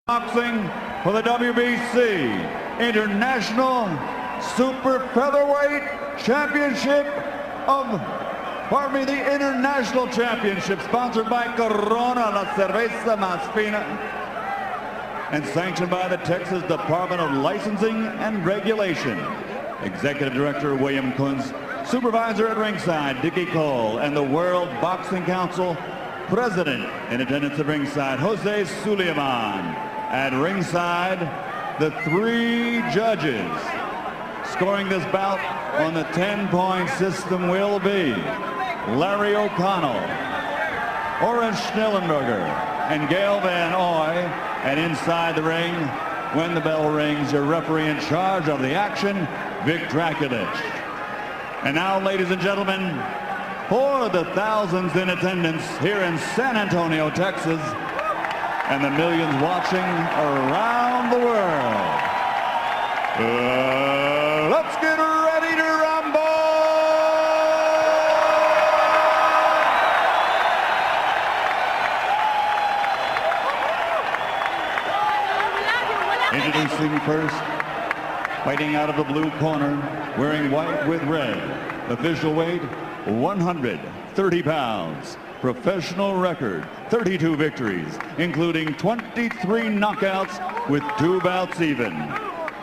Boxing for the WBC International Super Featherweight Championship the International Championship, sponsored by Corona, La Cerveza Más Fina, and sanctioned by the Texas Department of Licensing and Regulation. Executive Director William Kunz, Supervisor at ringside Dickie Cole, and the World Boxing Council President in attendance at ringside Jose Suleiman. At ringside, the three judges scoring this bout on the 10-point system will be Larry O'Connell, Orange Schnellenberger, and Gail Van Oy. And inside the ring, when the bell rings, your referee in charge of the action, Vic Draculich. And now, ladies and gentlemen, for the thousands in attendance here in San Antonio, Texas, and the millions watching around the world, let's get ready to rumble! Introducing first, fighting out of the blue corner, wearing white with red, official weight 130 pounds. Professional record, 32 victories, including 23 knockouts with 2 bouts even.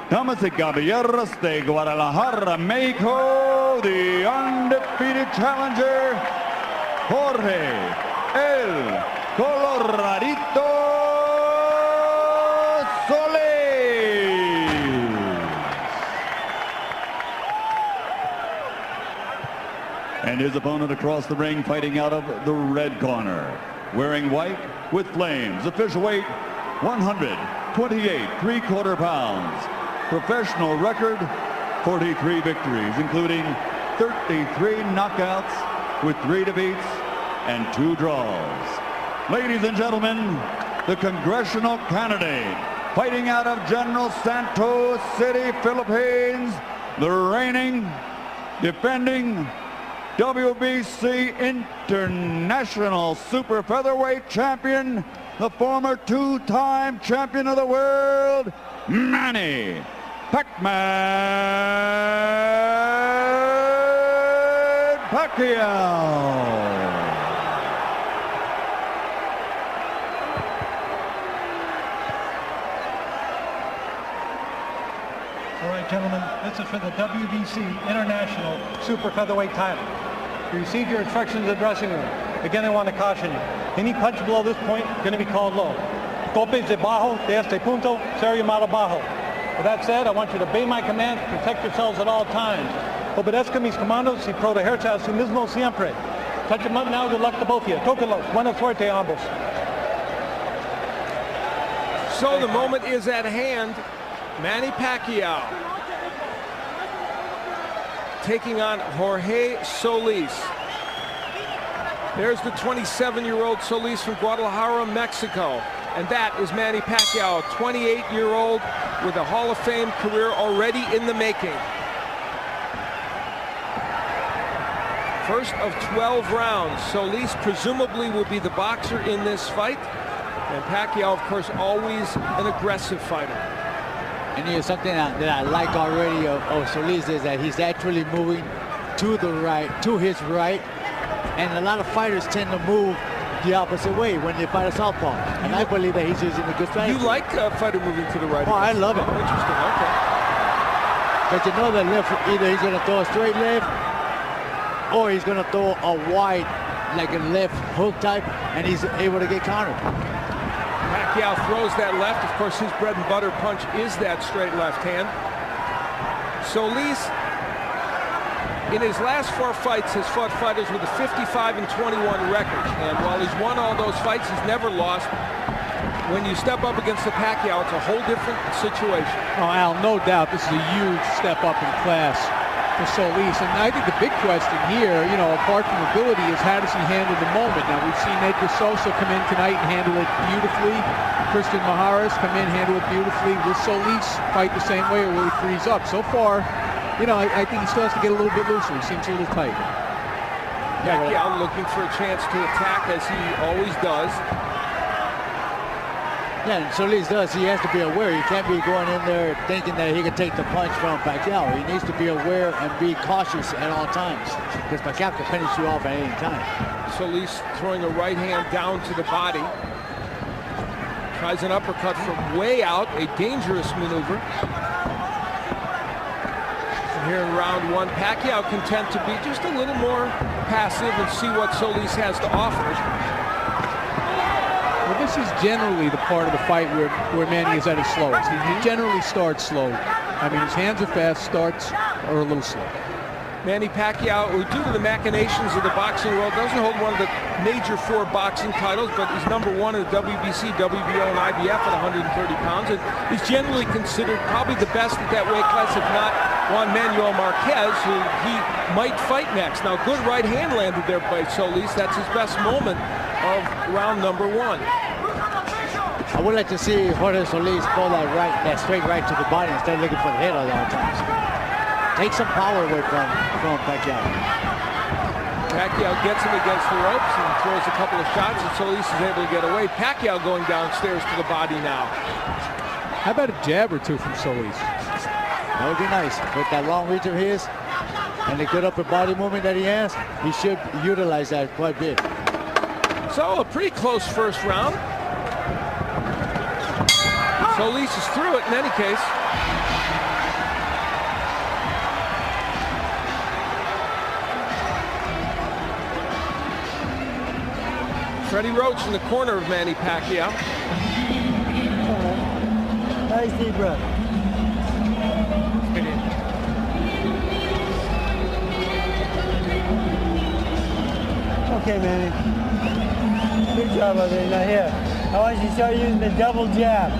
Damas y caballeros de Guadalajara, Mexico, the undefeated challenger, Jorge El Coloradito Solis. And his opponent across the ring, fighting out of the red corner, wearing white with flames, official weight 128 3/4 pounds, professional record 43 victories, including 33 knockouts with 3 defeats and 2 draws. Ladies and gentlemen, the congressional candidate, fighting out of General Santos City, Philippines, the reigning, defending WBC International Super Featherweight Champion, the former 2-time champion of the world, Manny Pacquiao. All right, gentlemen, this is for the WBC International Super Featherweight title. You received your instructions in the dressing room. Again, I want to caution you. Any punch below this point is going to be called low. Golpes de bajo, de este punto, ser llamado bajo. With that said, I want you to obey my commands, protect yourselves at all times. Obedezca mis comandos y protegerse a sí mismo siempre. Touch them up now, good luck to both of you. Tóquenlos, buena suerte a ambos. So the moment is at hand. Manny Pacquiao taking on Jorge Solis. There's the 27-year-old Solis from Guadalajara, Mexico. And that is Manny Pacquiao, a 28-year-old with a Hall of Fame career already in the making. First of 12 rounds. Solis presumably will be the boxer in this fight. And Pacquiao, of course, always an aggressive fighter. And here's something that I like already of Solis is that he's actually moving to the right, to his right. And a lot of fighters tend to move the opposite way when they fight a southpaw. And I believe that he's using a good strategy. You like a fighter moving to the right? Oh, I love it. Oh, interesting, okay. But you know that left, either he's going to throw a straight left or he's going to throw a wide, like a left hook type, and he's able to get countered. Pacquiao throws that left. Of course, his bread and butter punch is that straight left hand. Solis, in his last 4 fights, has fought fighters with a 55-21 record. And while he's won all those fights, he's never lost. When you step up against the Pacquiao, it's a whole different situation. Oh, Al, no doubt this is a huge step up in class for Solis. And I think the big question here, you know, apart from ability, is how does he handle the moment? Now, we've seen Edgar Sosa come in tonight and handle it beautifully. Christian Maharas come in, handle it beautifully. Will Solis fight the same way, or will he freeze up? So far, you know, I think he still has to get a little bit looser. He seems a little tight. Pacquiao looking for a chance to attack, as he always does. Yeah, and Solis does. He has to be aware. He can't be going in there thinking that he can take the punch from Pacquiao. He needs to be aware and be cautious at all times because Pacquiao can finish you off at any time. Solis throwing a right hand down to the body. Tries an uppercut from way out, a dangerous maneuver. And here in round one, Pacquiao content to be just a little more passive and see what Solis has to offer. Well, this is generally the part of the fight where Manny is at his slowest. He generally starts slow. I mean, his hands are fast, starts are a little slow. Manny Pacquiao, who due to the machinations of the boxing world, doesn't hold one of the major 4 boxing titles, but he's #1 in the WBC, WBO, and IBF at 130 pounds. And he's generally considered probably the best at that weight class, if not Juan Manuel Marquez, who he might fight next. Now, good right hand landed there by Solis. That's his best moment of round number 1. I would like to see Jorge Solis pull that straight right to the body instead of looking for the head all the times. Take some power away from Pacquiao. Pacquiao gets him against the ropes and throws a couple of shots, and Solis is able to get away. Pacquiao going downstairs to the body now. How about a jab or two from Solis? That would be nice. With that long reach of his and the good upper body movement that he has, he should utilize that quite a bit. So a pretty close first round. Solis is through it in any case. Freddie Roach in the corner of Manny Pacquiao. Nice deep breath. Okay, Manny. Good job over there. Now here, I want you to start using the double jab.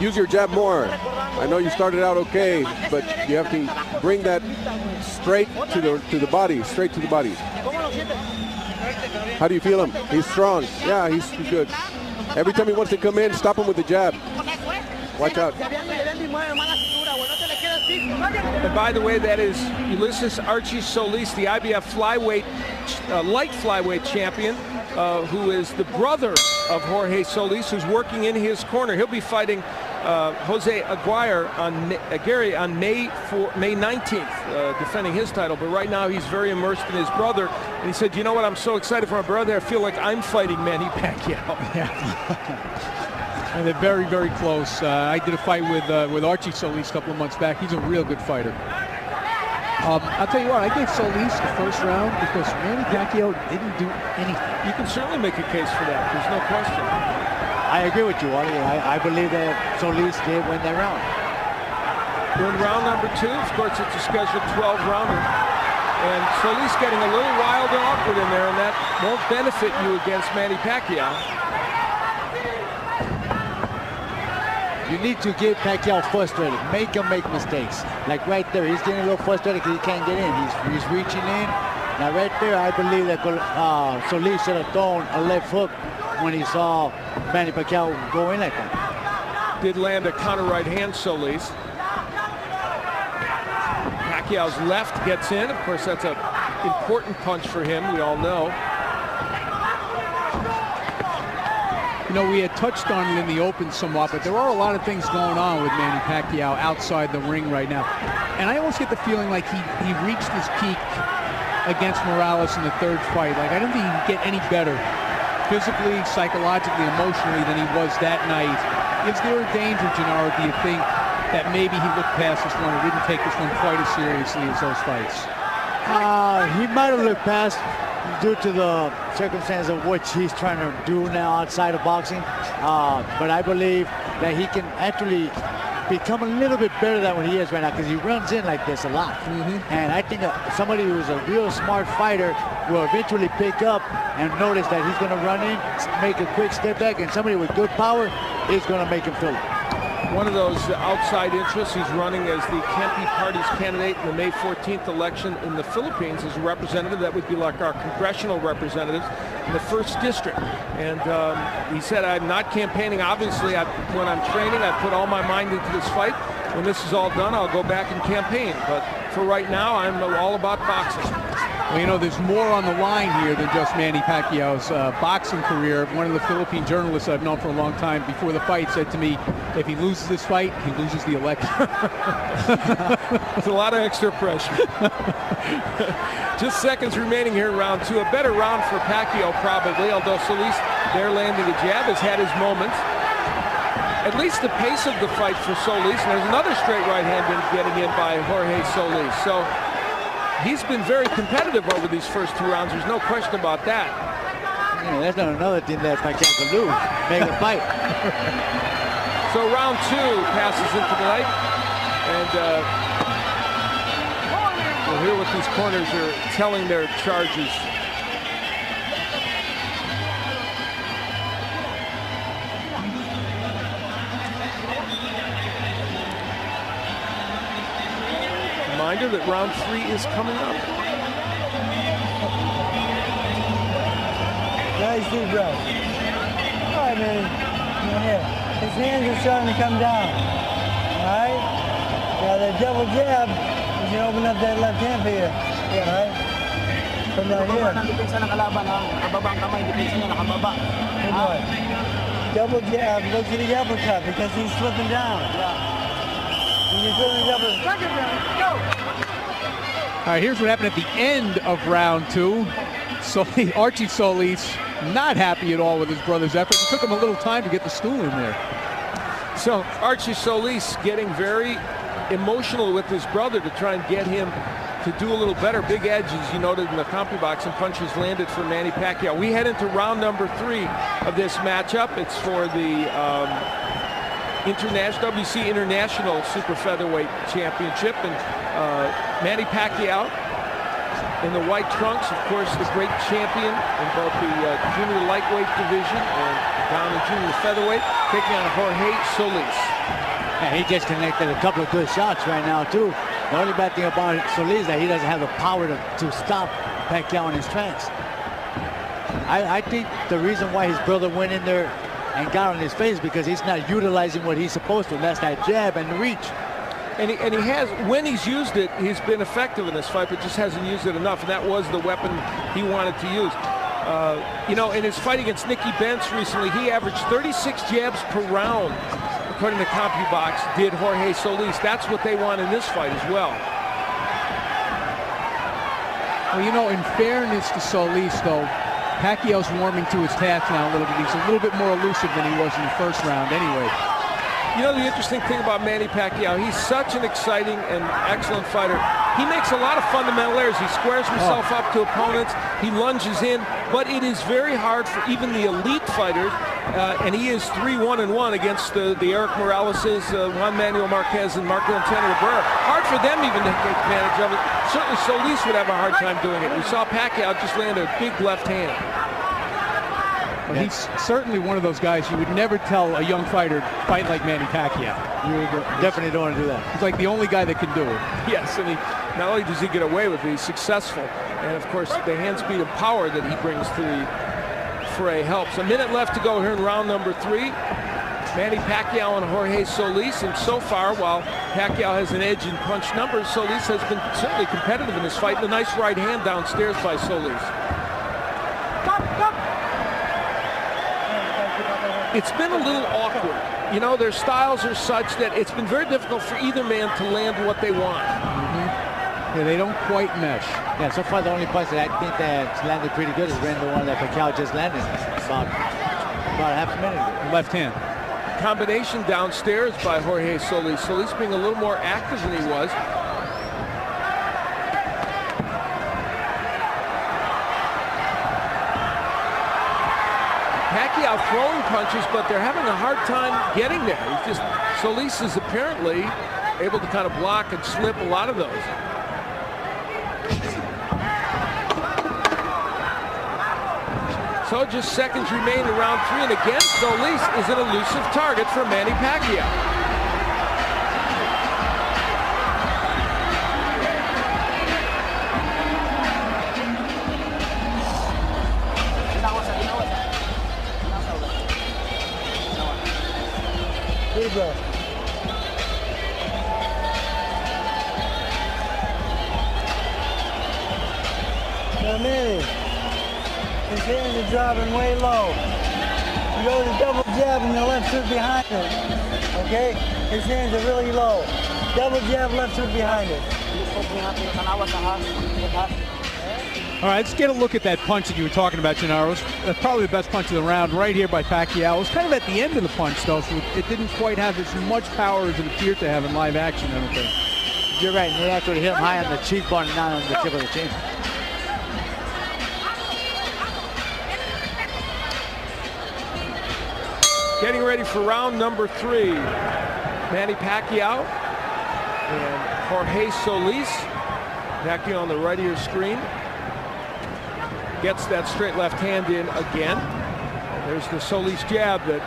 Use your jab more. I know you started out okay, but you have to bring that straight to the body, straight to the body. How do you feel him? He's strong. Yeah, he's good. Every time he wants to come in, stop him with the jab. Watch out. And by the way, that is Ulysses Archie Solis, the IBF flyweight, light flyweight champion, who is the brother of Jorge Solis, who's working in his corner. He'll be fighting Jose Aguirre on May 19th, defending his title. But right now he's very immersed in his brother. And he said, you know what, I'm so excited for my brother, I feel like I'm fighting Manny Pacquiao. Yeah. And they're very, very close. I did a fight with Archie Solis a couple of months back. He's a real good fighter. I'll tell you what, I gave Solis the first round because Manny Pacquiao didn't do anything. You can certainly make a case for that. There's no question. I agree with you, Wally. I believe that Solis did win that round. We're in round number 2. Of course, it's a scheduled 12-rounder. And Solis getting a little wild and awkward in there, and that won't benefit you against Manny Pacquiao. You need to get Pacquiao frustrated. Make him make mistakes. Like right there, he's getting a little frustrated because he can't get in. He's reaching in. Now right there, I believe that Solis should have thrown a left hook when he saw Manny Pacquiao go in like that. Did land a counter right hand, Solis. Pacquiao's left gets in. Of course, that's an important punch for him, we all know. You know, we had touched on it in the open somewhat, but there are a lot of things going on with Manny Pacquiao outside the ring right now. And I almost get the feeling like he reached his peak against Morales in the third fight. Like, I don't think he can get any better physically, psychologically, emotionally than he was that night. Is there a danger, Gennaro, do you think, that maybe he looked past this one and didn't take this one quite as seriously as those fights? He might have looked past due to the circumstance of which he's trying to do now outside of boxing. But I believe that he can actually become a little bit better than what he is right now because he runs in like this a lot. And I think somebody who's a real smart fighter will eventually pick up and notice that he's going to run in, make a quick step back, and somebody with good power is going to make him feel it. One of those outside interests, he's running as the Kempe Party's candidate in the May 14th election in the Philippines as a representative. That would be like our congressional representatives in the 1st District. And he said, I'm not campaigning. Obviously, when I'm training, I put all my mind into this fight. When this is all done, I'll go back and campaign. But for right now, I'm all about boxing. Well, you know, there's more on the line here than just Manny Pacquiao's boxing career. One of the Philippine journalists I've known for a long time before the fight said to me, if he loses this fight, he loses the election. It's a lot of extra pressure. Just seconds remaining here in round 2. A better round for Pacquiao probably, although Solis there landing a jab has had his moments. At least the pace of the fight for Solis, and there's another straight right hand getting in by Jorge Solis. So he's been very competitive over these first 2 rounds. There's no question about that. Yeah, that's not another thing that Pacquiao can lose. Make a fight. So round 2 passes into the night, and we'll hear what these corners are telling their charges. Reminder that round 3 is coming up. Nice deep breath. All right, man. Here. His hands are starting to come down. All right? Now that double jab, you can open up that left hand for you. Yeah, right? From right here. Good boy. Double jab, look to the uppercut because he's slipping down. And you're feeling double. All right, here's what happened at the end of round 2. Archie Solis not happy at all with his brother's effort. It took him a little time to get the stool in there. So Archie Solis getting very emotional with his brother to try and get him to do a little better. Big edge, as you noted in the CompuBox, and punches landed for Manny Pacquiao. We head into round number 3 of this matchup. It's for the WC International Super Featherweight Championship, and Manny Pacquiao in the white trunks, of course, the great champion in both the junior lightweight division and down in junior featherweight, taking on Jorge Solis. Yeah, he just connected a couple of good shots right now, too. The only bad thing about Solis is that he doesn't have the power to stop Pacquiao in his trance. I think the reason why his brother went in there and got on his face because he's not utilizing what he's supposed to, and that's that jab and the reach. And he has, when he's used it, he's been effective in this fight, but just hasn't used it enough, and that was the weapon he wanted to use. You know, in his fight against Nicky Benz recently, he averaged 36 jabs per round, according to CompuBox, did Jorge Solis. That's what they want in this fight as well. Well, you know, in fairness to Solis, though, Pacquiao's warming to his task now a little bit. He's a little bit more elusive than he was in the first round anyway. You know, the interesting thing about Manny Pacquiao, he's such an exciting and excellent fighter. He makes a lot of fundamental errors. He squares himself up to opponents. He lunges in, but it is very hard for even the elite fighters, and he is 3-1-1 against the Eric Moraleses, Juan Manuel Marquez, and Marco Antonio Barrera. Hard for them even to take advantage of it. Certainly Solis would have a hard time doing it. We saw Pacquiao just land a big left hand. Well, he's certainly one of those guys you would never tell a young fighter fight like Manny Pacquiao. You definitely don't want to do that. He's like the only guy that can do it. Yes, and he not only does he get away with it, he's successful. And of course, the hand speed and power that he brings to the fray helps. A minute left to go here in round number 3. Manny Pacquiao and Jorge Solis, and so far, while Pacquiao has an edge in punch numbers, Solis has been certainly competitive in this fight. And a nice right hand downstairs by Solis. It's been a little awkward. You know, their styles are such that it's been very difficult for either man to land what they want. Yeah, they don't quite mesh. Yeah, so far the only punch that I think that's landed pretty good has been the one that Pacquiao just landed about half a minute ago. Left hand. Combination downstairs by Jorge Solis. Solis being a little more active than he was. Pacquiao throwing punches, but they're having a hard time getting there. He's just, Solis is apparently able to kind of block and slip a lot of those. So just seconds remain in round 3, and again, Solis is an elusive target for Manny Pacquiao. Deep breath. But Manny, his hands are dropping way low. You go to the double jab and the left hook behind it. Okay? His hands are really low. Double jab, left hook behind it. All right, let's get a look at that punch that you were talking about, Gennaro. That's probably the best punch of the round right here by Pacquiao. It was kind of at the end of the punch, though, so it didn't quite have as much power as it appeared to have in live action, I don't think. You're right, and they actually hit him high on the cheekbone and not on the tip of the chin. Getting ready for round number 3. Manny Pacquiao and Jorge Solis. Pacquiao on the right of your screen. Gets that straight left hand in again. There's the Solis jab that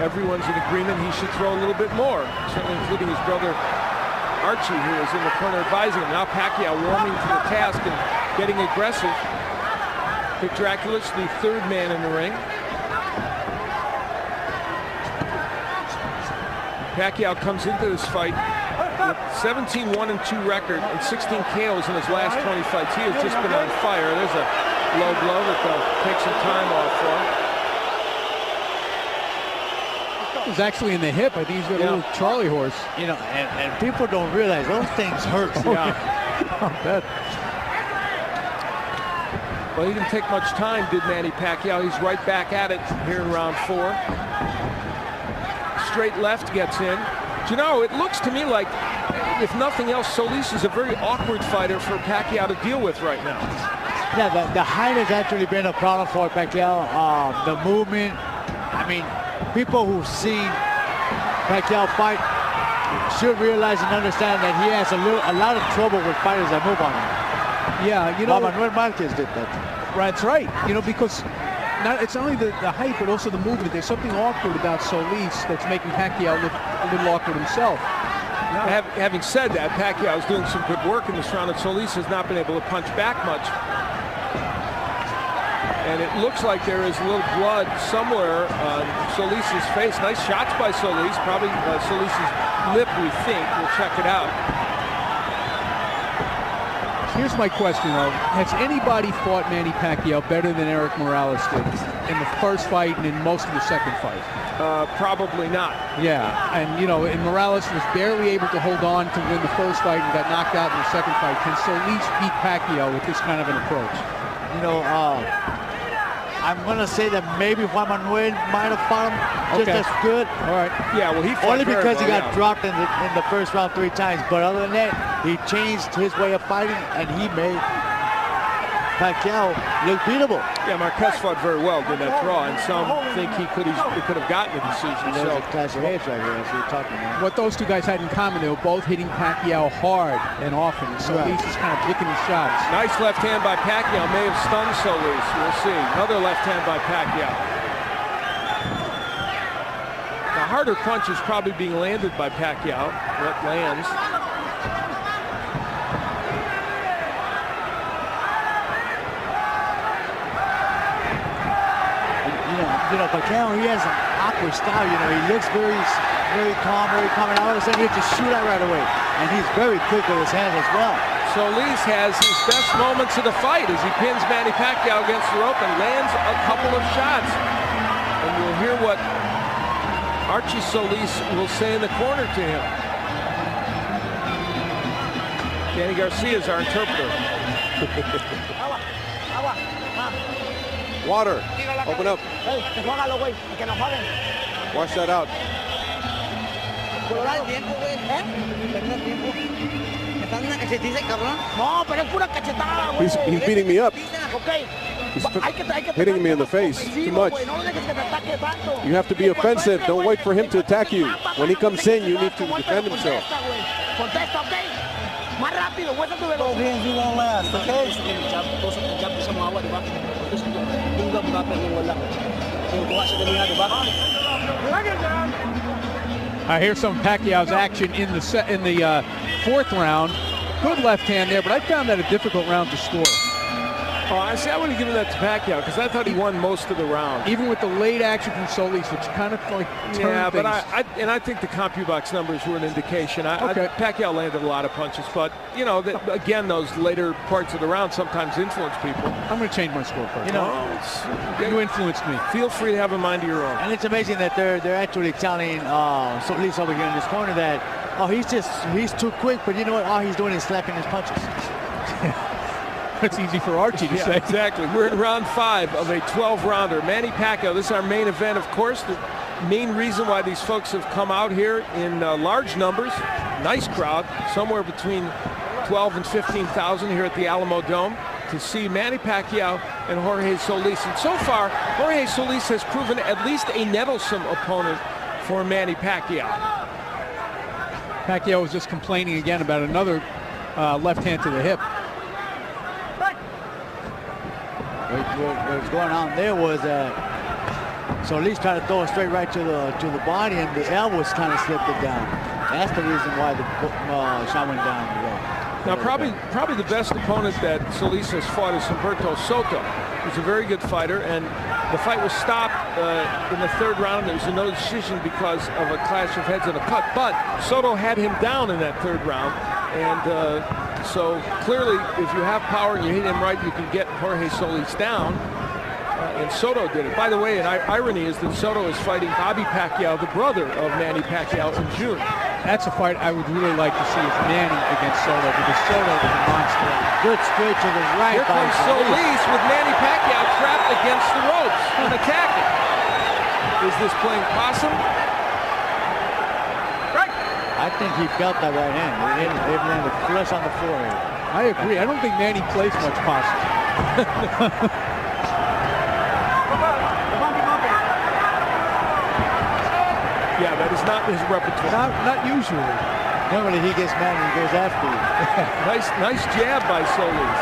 everyone's in agreement he should throw a little bit more, certainly including his brother Archie, who is in the corner advising him. Now Pacquiao warming to the task and getting aggressive. Vic Draculis, the third man in the ring. Pacquiao comes into this fight with 17-1-2 record and 16 KOs in his last 20 fights. He has just been on fire. There's a low blow that they'll take some time off for. It was actually in the hip. I think he's got a little Charlie horse. You know, and people don't realize those things hurt. I bet. Well, he didn't take much time, did Manny Pacquiao. He's right back at it here in round 4. Straight left gets in. You know, it looks to me like, if nothing else, Solis is a very awkward fighter for Pacquiao to deal with right now. Yeah, the height has actually been a problem for Pacquiao. The movement. I mean, people who've seen Pacquiao fight should realize and understand that he has a lot of trouble with fighters that move on him. Yeah, you know, Manuel Marquez did that. That's right. You know, because it's only the height, but also the movement. There's something awkward about Solis that's making Pacquiao look a little awkward himself. Now, having said that, Pacquiao is doing some good work in this round, and Solis has not been able to punch back much. And it looks like there is a little blood somewhere on Solis' face. Nice shots by Solis. Probably Solis' lip, we think. We'll check it out. Here's my question, though. Has anybody fought Manny Pacquiao better than Eric Morales did in the first fight and in most of the second fight? Probably not. Yeah, and you know, and Morales was barely able to hold on to win the first fight and got knocked out in the second fight. Can Solis beat Pacquiao with this kind of an approach? You know, I'm going to say that maybe Juan Manuel might have fought him just as good. All right. Yeah, well, he fought only because he got dropped in the first round 3 times. But other than that, he changed his way of fighting, and he made Pacquiao look beatable. Yeah, Marquez fought very well in that draw, and some think he could have gotten a decision. So, clash of heads right here, as we were talking about. What those two guys had in common, they were both hitting Pacquiao hard and often. Solis is kind of picking his shots. Nice left hand by Pacquiao. May have stunned Solis. We'll see. Another left hand by Pacquiao. The harder punch is probably being landed by Pacquiao. What lands? You know, Pacquiao, he has an awkward style. You know, he looks very calm, and all of a sudden he just shoot out right away. And he's very quick with his hands as well. Solis has his best moments of the fight as he pins Manny Pacquiao against the rope and lands a couple of shots. And we'll hear what Archie Solis will say in the corner to him. Danny Garcia is our interpreter. Water. Open up. Wash that out. He's beating me up. He's hitting me in the face too much. You have to be offensive. Don't wait for him to attack you. When he comes in, you need to defend himself. Both hands you won't last, okay? Here's some Pacquiao's action in the 4th round. Good left hand there, but I found that a difficult round to score. Oh, I see. I would have given that to Pacquiao because I thought he won most of the round. Even with the late action from Solis, which kind of like turned but things. I think the CompuBox numbers were an indication. Okay. Pacquiao landed a lot of punches, but you know, again, those later parts of the round sometimes influence people. I'm going to change my score first. You know, You influenced me. Feel free to have a mind of your own. and it's amazing that they're actually telling Solis over here in this corner that, oh, he's too quick, but you know what? All he's doing is slapping his punches. It's easy for Archie to Yeah, say. exactly. We're in round 5 of a 12-rounder. Manny Pacquiao, this is our main event, of course. The main reason why these folks have come out here in large numbers. Nice crowd, somewhere between 12 and 15,000 here at the Alamo Dome to see Manny Pacquiao and Jorge Solis. And so far, Jorge Solis has proven at least a nettlesome opponent for Manny Pacquiao. Pacquiao was just complaining again about another left hand to the hip. What was going on there was Solis tried to throw it straight right to the body, and the elbows kind of slipped it down. That's the reason why the shot went down the road. Now, probably the best opponent that Solis has fought is Humberto Soto. He's a very good fighter, and the fight was stopped in the 3rd round. There was a no decision because of a clash of heads and a cut, but Soto had him down in that 3rd round, and so clearly, if you have power and you hit him right, you can get Jorge Solis down. And Soto did it. By the way, an irony is that Soto is fighting Bobby Pacquiao, the brother of Manny Pacquiao, in June. That's a fight I would really like to see is Manny against Soto, because Soto is a monster. Good straight to the right. Here comes Solis with Manny Pacquiao trapped against the ropes and attacking. Is this playing possum? I think he felt that right hand. It landed flush on the forehead. I agree. I don't think Manny plays much possum. Yeah, that is not his repertoire. Not usually. Normally he gets mad and he goes after you. Nice jab by Solis.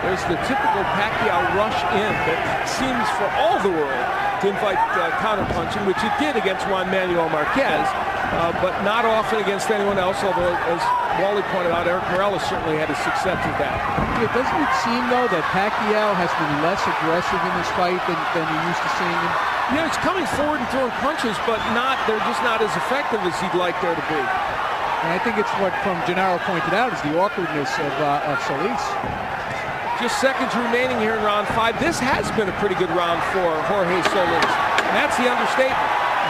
There's the typical Pacquiao rush in that seems for all the world to invite counterpunching, which it did against Juan Manuel Marquez, but not often against anyone else, although, as Wally pointed out, Eric Morales certainly had his success with that. Yeah, doesn't it seem, though, that Pacquiao has been less aggressive in this fight than we used to seeing him? Yeah, he's coming forward and throwing punches, but they're just not as effective as he'd like there to be. And I think it's what, from Gennaro pointed out, is the awkwardness of Solis. Just seconds remaining here in round 5. This has been a pretty good round for Jorge Solis. And that's the understatement.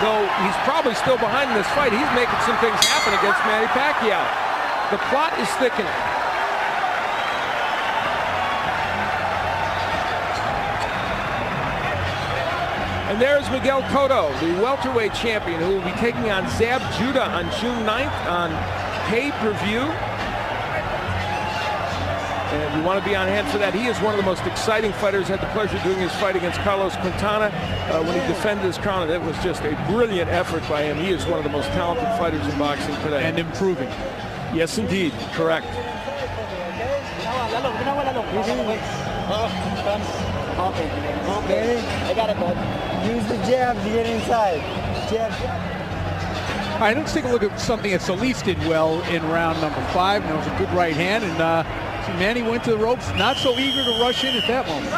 Though he's probably still behind in this fight, he's making some things happen against Manny Pacquiao. The plot is thickening. And there's Miguel Cotto, the welterweight champion, who will be taking on Zab Judah on June 9th on pay-per-view. And you want to be on hand for that. He is one of the most exciting fighters. Had the pleasure of doing his fight against Carlos Quintana when he defended his crown. It was just a brilliant effort by him. He is one of the most talented fighters in boxing today. And improving. Yes, indeed. Correct. Okay, I got it, bud. Use the jab to get inside. Jab. All right, let's take a look at something that Solis did well in round number 5. And it was a good right hand. And see, Manny went to the ropes, not so eager to rush in at that moment.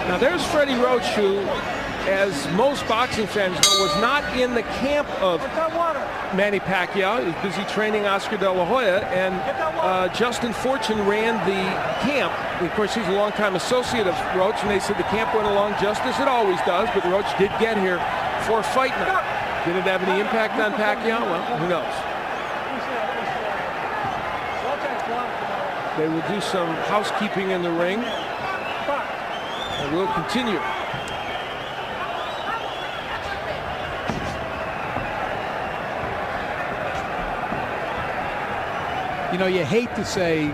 Now there's Freddie Roach, who, as most boxing fans know, was not in the camp of Manny Pacquiao. He was busy training Oscar De La Hoya, and Justin Fortune ran the camp. Of course, he's a longtime associate of Roach, and they said the camp went along just as it always does, but Roach did get here for fight night. Did it have any impact on Pacquiao? Well, who knows? They will do some housekeeping in the ring, and we'll continue. You know, you hate to say,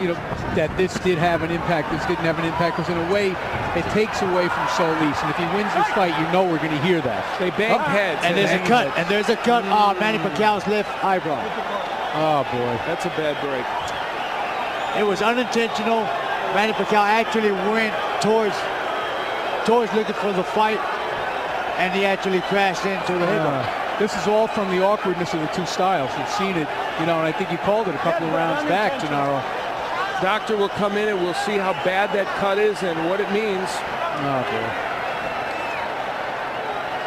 you know, that this did have an impact, this didn't have an impact, because in a way, it takes away from Solis. And if he wins this fight, you know we're going to hear that. They banged heads. And there's a cut. And there's a cut on Manny Pacquiao's left eyebrow. Oh, boy. That's a bad break. It was unintentional. Manny Pacquiao actually went towards looking for the fight. and he actually crashed into the headbutt. This is all from the awkwardness of the two styles. We've seen it, you know, and I think you called it a couple of rounds back, Gennaro. Doctor will come in and we'll see how bad that cut is and what it means. Oh, boy.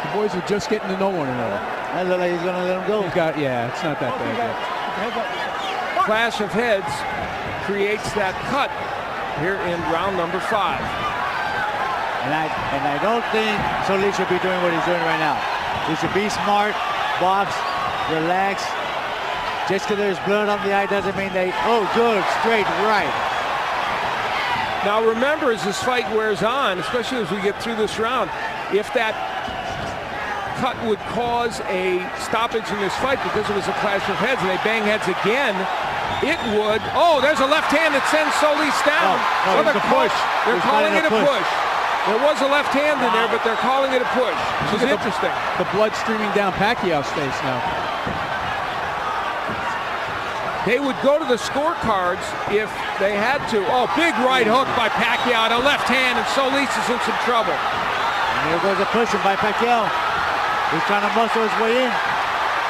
The boys are just getting to know one another. That looks like he's going to let him go. Yeah, it's not that bad yet. Clash of heads creates that cut here in round number 5. And I don't think Solis should be doing what he's doing right now. He should be smart, box, relax. Just because there's blood on the eye doesn't mean they, oh, good, straight right. Now remember, as this fight wears on, especially as we get through this round, if that cut would cause a stoppage in this fight because it was a clash of heads and they bang heads again, it would. Oh, there's a left hand that sends Solis down. Oh, it's a push. They're calling it a push. There was a left hand in there, but they're calling it a push, which is interesting. The blood streaming down Pacquiao's face now. They would go to the scorecards if they had to. Oh, big right hook by Pacquiao, a left hand, and Solis is in some trouble. And there goes a pushing by Pacquiao. He's trying to muscle his way in.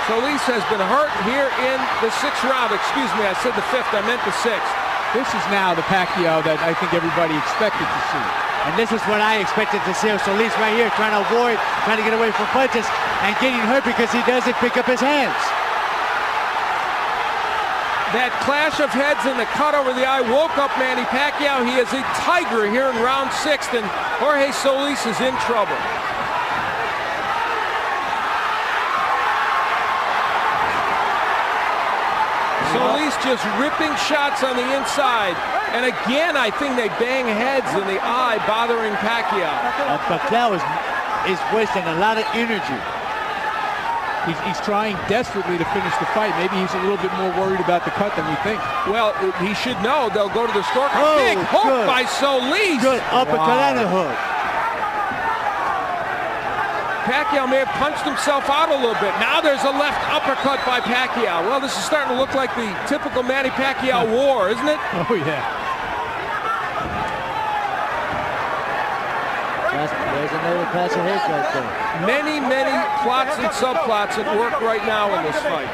Solis has been hurt here in the 6th round. Excuse me, I said the 5th, I meant the 6th. This is now the Pacquiao that I think everybody expected to see. And this is what I expected to see. Solis right here trying to avoid, trying to get away from punches and getting hurt because he doesn't pick up his hands. That clash of heads and the cut over the eye woke up Manny Pacquiao. He is a tiger here in round 6, and Jorge Solis is in trouble. Solis just ripping shots on the inside. And again, I think they bang heads in the eye, bothering Pacquiao. Pacquiao is wasting a lot of energy. He's trying desperately to finish the fight. Maybe he's a little bit more worried about the cut than we think. Well, he should know. They'll go to the scorecard. Oh, big hook good. by Solis. Good uppercut and a hook. Pacquiao may have punched himself out a little bit. Now there's a left uppercut by Pacquiao. Well, this is starting to look like the typical Manny Pacquiao war, isn't it? Oh, yeah. There's another clash of heads right there. Many, many plots and subplots at work right now in this fight.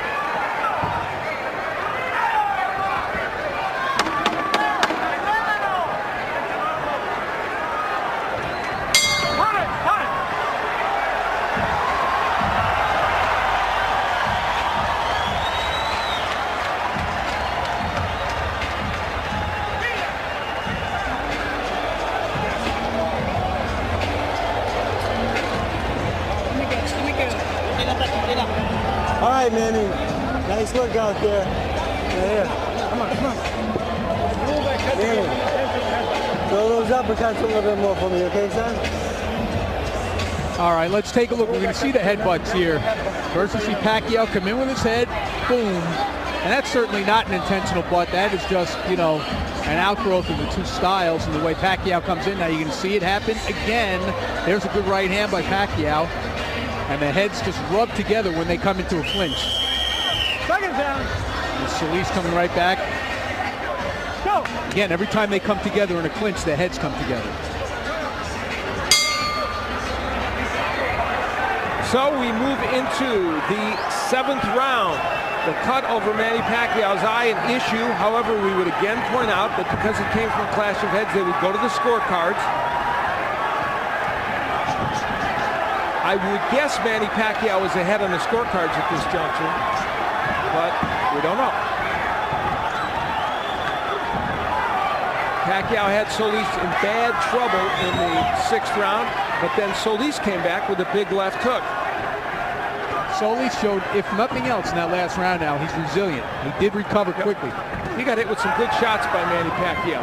All right, Manny. Nice look out there. Here. Come on. Manny, throw those uppercuts a little bit more for me, okay, son? All right, let's take a look. We're going to see the headbutts here. First, we see Pacquiao come in with his head, boom. And that's certainly not an intentional butt. That is just, you know, an outgrowth of the two styles and the way Pacquiao comes in. Now you're going to see it happen again. There's a good right hand by Pacquiao. And the heads just rub together when they come into a clinch. Second down. And Solis coming right back. Go. Again, every time they come together in a clinch, the heads come together. So we move into the 7th round. The cut over Manny Pacquiao's eye, an issue. However, we would again point out that because it came from a clash of heads, they would go to the scorecards. I would guess Manny Pacquiao is ahead on the scorecards at this juncture, but we don't know. Pacquiao had Solis in bad trouble in the 6th round, but then Solis came back with a big left hook. Solis showed, if nothing else, in that last round now, he's resilient. He did recover quickly. He got hit with some good shots by Manny Pacquiao.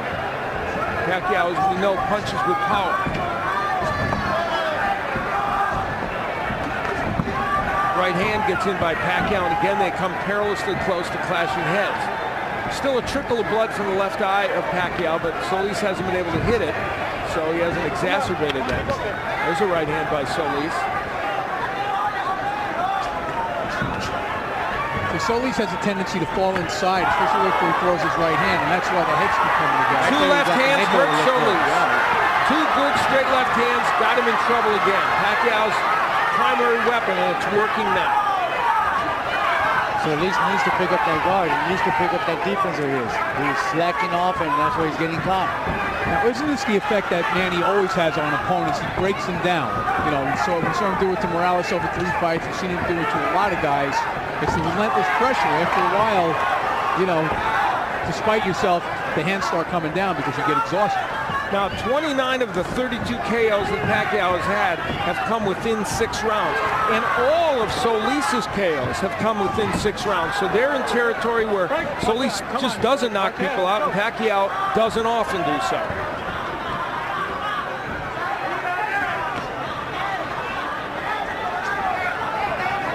Pacquiao, as we know, punches with power. Right hand gets in by Pacquiao, and again they come perilously close to clashing heads. Still a trickle of blood from the left eye of Pacquiao, but Solis hasn't been able to hit it, so he hasn't exacerbated that. There's a right hand by Solis. So Solis has a tendency to fall inside, especially if he throws his right hand, and that's why the heads keep coming together. Two left hands hurt Solis. Two good straight left hands got him in trouble again. Pacquiao's primary weapon, and it's working now. So at least needs to pick up that guard. He needs to pick up that defense of his. He's slacking off, and that's where he's getting caught. Now, isn't this the effect that Manny always has on opponents? He breaks them down. You know, we saw him do it to Morales over 3 fights. We've seen him do it to a lot of guys. It's the relentless pressure. After a while, you know, despite yourself, the hands start coming down because you get exhausted. Now, 29 of the 32 KOs that Pacquiao has had have come within 6 rounds. And all of Solis's KOs have come within 6 rounds. So they're in territory where Solis just doesn't knock people out, and Pacquiao doesn't often do so.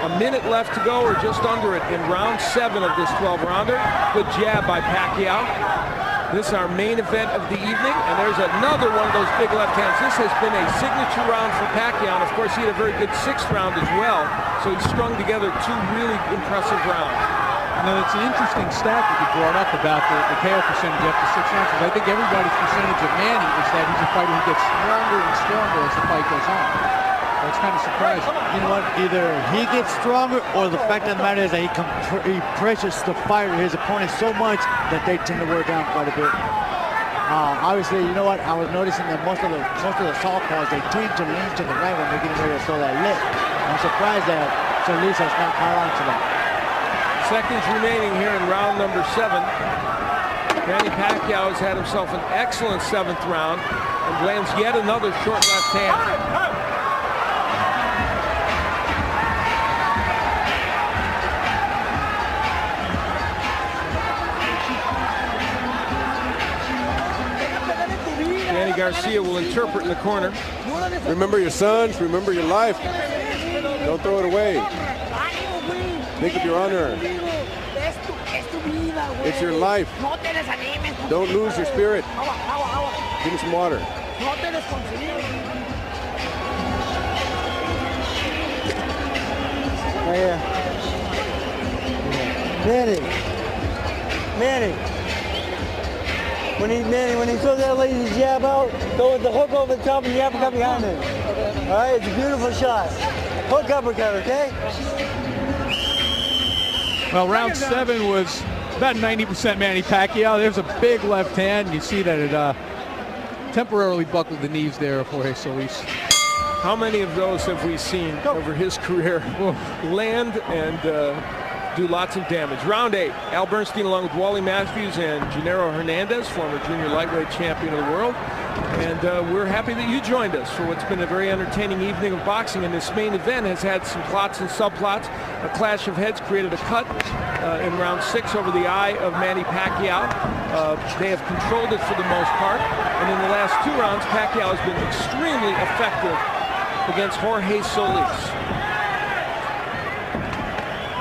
A minute left to go, or just under it, in round 7 of this 12-rounder. Good jab by Pacquiao. This is our main event of the evening, and there's another one of those big left hands. This has been a signature round for Pacquiao, and of course he had a very good 6th round as well, so he strung together 2 really impressive rounds. Now, it's an interesting stat that you brought up about the KO percentage after 6 rounds, because I think everybody's percentage of Manny is that he's a fighter who gets stronger and stronger as the fight goes on. That's kind of surprising. You know what? Either he gets stronger, or the fact of the matter is that he pressures the fighter, his opponent, so much that they tend to wear down quite a bit. Obviously, you know what? I was noticing that most of the southpaws, they tend to lean to the right when they're getting ready to throw that lift. I'm surprised that Solis has not caught on to that. Seconds remaining here in round number 7. Manny Pacquiao has had himself an excellent 7th round and lands yet another short left hand. Danny Garcia will interpret in the corner. Remember your sons, remember your life. Don't throw it away. Think of your honor. It's your life. Don't lose your spirit. Give me some water. Right here. Manny. When he throws that lazy jab out, go with the hook over the top and the uppercut behind it. All right, it's a beautiful shot. Hook uppercut, okay? Well, round 7 was about 90% Manny Pacquiao. There's a big left hand. You see that it temporarily buckled the knees there of Jorge Solis. How many of those have we seen over his career land and do lots of damage? Round 8, Al Bernstein along with Wally Matthews and Gennaro Hernandez, former junior lightweight champion of the world. And we're happy that you joined us for what's been a very entertaining evening of boxing. And this main event has had some plots and subplots. A clash of heads created a cut in round 6 over the eye of Manny Pacquiao. They have controlled it for the most part. And in the last 2 rounds, Pacquiao has been extremely effective against Jorge Solis.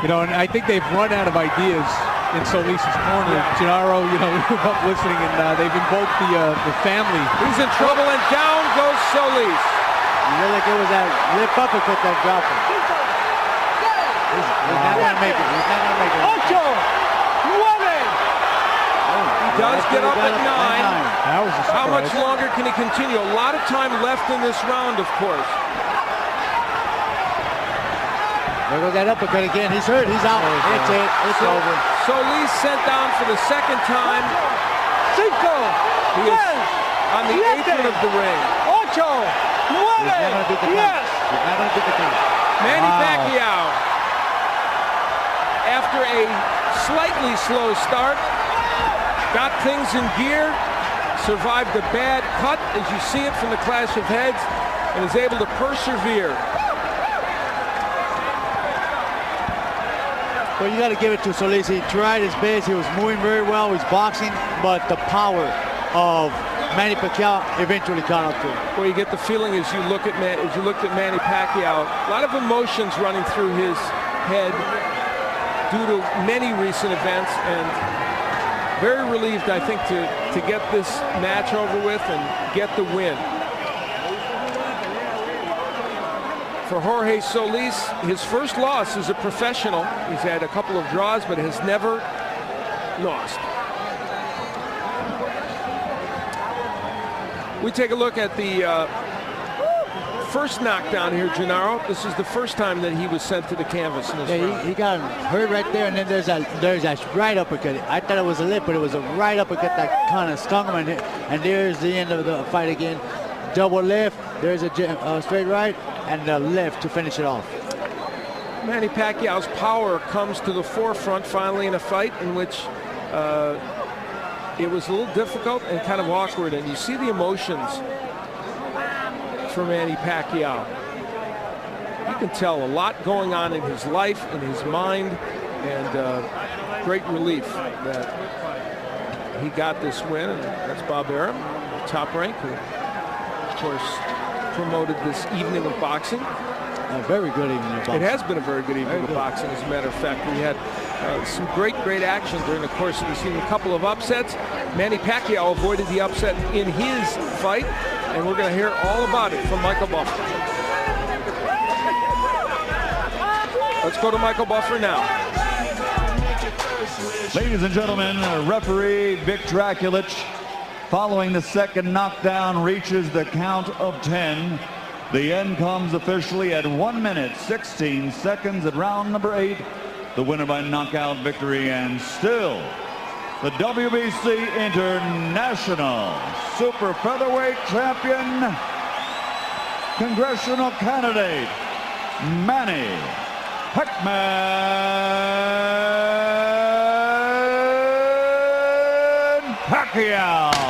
You know, and I think they've run out of ideas in Solis's corner. Yeah. Gennaro, you know, we were up listening, and they've invoked the family. He's in trouble, and down goes Solis. You look like it was that lip uppercut that dropped him. He's not going to make it. He's not going to make it. Ocho! 9! He does get up at 9. That was a surprise. How much longer can he continue? A lot of time left in this round, of course. There goes that uppercut again. He's hurt. He's out. It's it. It's over. Solis sent down for the 2nd time. Cinco! He is on the apron of the ring. Ocho! 9! Yes! He's not going to beat the count. Manny Pacquiao, after a slightly slow start, got things in gear, survived a bad cut, as you see it from the clash of heads, and is able to persevere. Well, you got to give it to Solis. He tried his best. He was moving very well. He's boxing, but the power of Manny Pacquiao eventually caught up to him. Well, you get the feeling as you looked at Manny Pacquiao, a lot of emotions running through his head due to many recent events, and very relieved, I think, to get this match over with and get the win. For Jorge Solis, his first loss as a professional. He's had a couple of draws, but has never lost. We take a look at the first knockdown here, Gennaro. This is the first time that he was sent to the canvas in this round. He got hurt right there, and then there's that right uppercut. I thought it was a left, but it was a right uppercut that kind of stung him, and there's the end of the fight again. Double left, there's a straight right, and the left to finish it off. Manny Pacquiao's power comes to the forefront finally in a fight in which it was a little difficult and kind of awkward, and you see the emotions for Manny Pacquiao. You can tell a lot going on in his life, in his mind, and great relief that he got this win. And that's Bob Arum, Top Rank, who, of course, promoted this evening of boxing. A very good evening of boxing. It has been a very good evening of boxing, as a matter of fact. We had some great action during the course of the season. A couple of upsets. Manny Pacquiao avoided the upset in his fight, and we're going to hear all about it from Michael Buffer. Let's go to Michael Buffer now. Ladies and gentlemen, referee Vic Draculich, following the second knockdown, reaches the count of 10. The end comes officially at 1 minute, 16 seconds at round number 8. The winner by knockout victory, and still the WBC International Super Featherweight Champion, congressional candidate, Manny Pacquiao.